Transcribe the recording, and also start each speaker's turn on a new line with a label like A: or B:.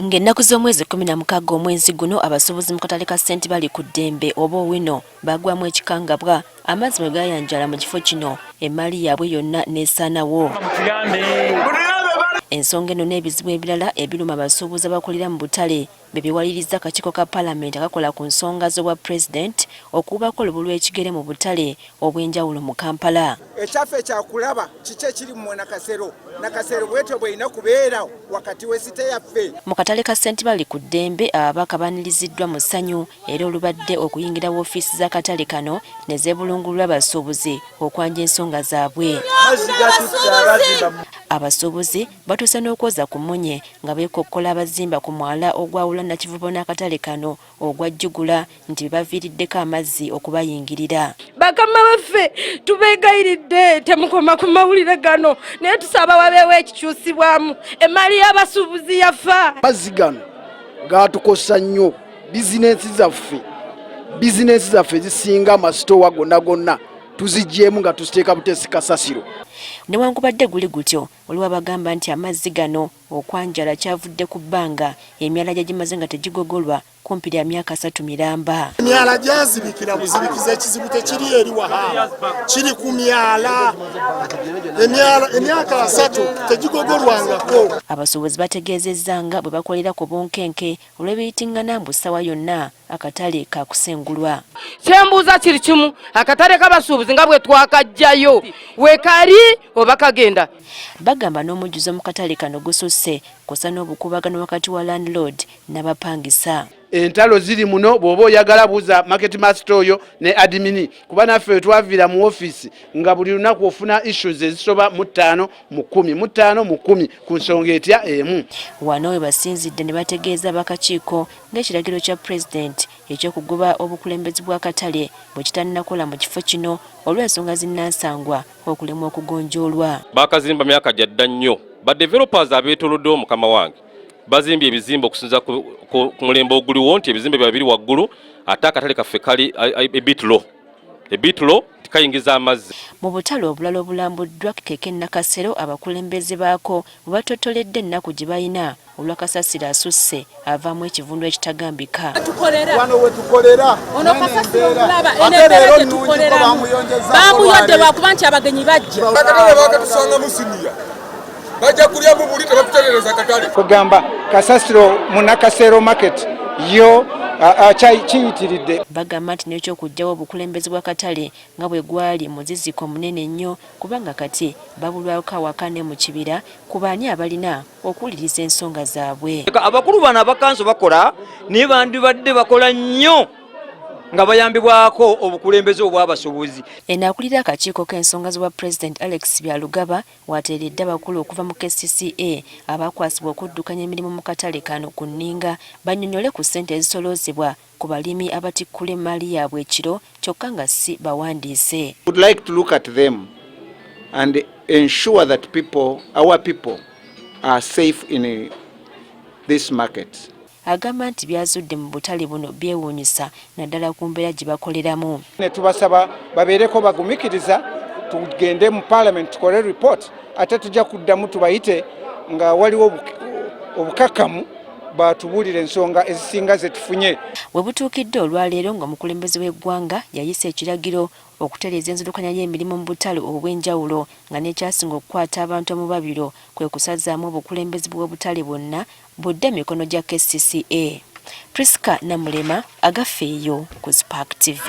A: Ng'ennaku z'omwezi 16 omwezi guno abasuubuzi mu katale ka St. Bali ku Ddembe oba Owino bagwamu ekikangabwa amazzi bwe gayanjala mu kifo kino emmaali yaabwe yonna n'essaanawo. Ensonga eno n'ebizibu ebirala ebiruma abasuubuzi abakulira mu butale bye biwaliriza akakiiko ka Paalamenti akakola ku nsonga z'obwa Pulezidenti okubako olubu lw'ekigere mu butale obw'enjawulo mu Kampala.
B: Ekyaffe kyakulaba kiki ekiri mu Nakasero. Nakasero bwetyo bw'erina kubeera wakati w'esite yaffe.
A: Mu katale ka St. Bali ku Ddembe ababaka baaniriziddwa mu ssanyu era olubadde okuyingira woofiisi z'akatale kano ne zeebulungulula abasuubuzi okwanja ensonga zaabwe. Abasuubuzi batuuse n'okwoza ku munye nga beekokkola abazimba ku mwala ogwawula Nakivubo n'akatale kano ogwa Jjugula nti baviiriddeko amazzi okubayingirira.
C: Bakama baffe tubeegayiridde temukoma ku mawulire gano naye tusaba wabeewo ekikyusibwamu emmaali y'abasuubuzi yafa.
D: Amazzi gano gaatukosa nnyo bizinensi zaffe zisinga amasitoowa gonna tuzigyemu nga tuziteeka buteesi kasasiro.
A: Newankubadde guli gutyo oliwo bagamba nti amazzi gano okwanjala kyavudde ku bbanga emyala gye gimaze nga tegigogolwa kumpi ya myaka 3 miramba.
E: Emyala gyazibikira buzibikiza ekizibu tekiri eri waha kiri ku myala emyaka 3 tegigogolwangako.
A: Abasuubuzi bategeezezza nga bwe bakolera ku bunkenke olw'ebiyitingana mbu ssaawa yonna akatale kakusengulwa.
C: Kyembuuza kiri kimu akatale k'abasuubuzi nga bwe twakajjayo wekali oba kagenda.
A: Bagamba n'omujjuzo mu katale kano gususse kusa n'obukubagano wakati wa landlord n'abapangisa.
D: Entalo ziri muno bw'oba oyagala buuza market master oyo ne admini kuba naffe twaviira mu ofiisi nga buli lunaku ofuna issues ezisoba mu 5 mu 10 ku nsonga etya emu.
A: Wano we basinzidde ne bategeeza bakakiiko ng'ekiragiro kya Pulezidenti eky'okugoba obukulembeze bw'akatale bwe kitannakola mu kifo kino olw'ensonga zinnansangwa okulemwa okugonjoolwa.
F: Baakazimba myaka gyadda nnyo badevelopers abeetoloddewo mukama wange bazimbye ebizimbe okusinza ku mulembe oguliwo nti ebizimbe bibiri waggulu ate akatale kaffe kali ebitlo tikayingiza amazzi.
A: Mu butale obulala obulambuddwa Keke Nakasero abakulembeze baako bwebatotoledde ennaku gye balina olw'akasasiro asusse avaamu ekivundu ekitagambika.
B: Wano we tukolera
G: ono kasasiro bulaba enebere tukoleramu bamuyodde lwakuba nti abagenyi bajja
B: akatale bakatusanga musiniya bajja kulya mu buli tebatuterereza akatale.
D: Kugamba kasasiro mu Nakasero market yo kiyitiridde.
A: Bagamba nti n'ekyokugyawo obukulembeze bw'akatale nga bwe gwali muziziko munene nnyo kubanga kati babulwako awaka ne mu kibira ku baani abalina okuwuliriza ensonga zaabwe.
H: Abakulu bano abakanso bakola naye bandibadde bakola nnyo nga bayambibwako obukulembeze obw'abasuubuzi.
A: Enaakulira akakiiko k'ensonga z'obwa Pulezidenti Alex Byalugaba wateeredde abakulu okuva mu KCCA abakwasibwa okuddukanya emirimu mu katale kano ku nninga bannyonnyole ku ssente ezisoloozebwa ku balimi abatikkula emmaali yaabwe ekiro kyokka nga si bawandiise.
I: Would like to look at them and ensure that our people are safe in this market.
A: Agamba nti byazudde mu butale buno byewuunyisa naddala ku mbeera gye bakoleramu.
D: Ne tubasaba babeereko bagumikiriza tugende mu Parliament tukole report ate tujja kuddamu tubayite nga waliwo obukakamu batubuulira ensonga ezisinga ze tufunye.
A: We butuukidde olwaleero nga omukulembeze w'eggwanga yayisa ekiragiro okutereeza enzirukanya y'emirimu mu butale obw'enjawulo nga n'ekyasinga okukwata abantu omubabiro kwe kusazaamu obukulembeze bw'obutale bwonna budde emikono gya KCCA. Priska Namulema agaffeeyo ku Spark TV.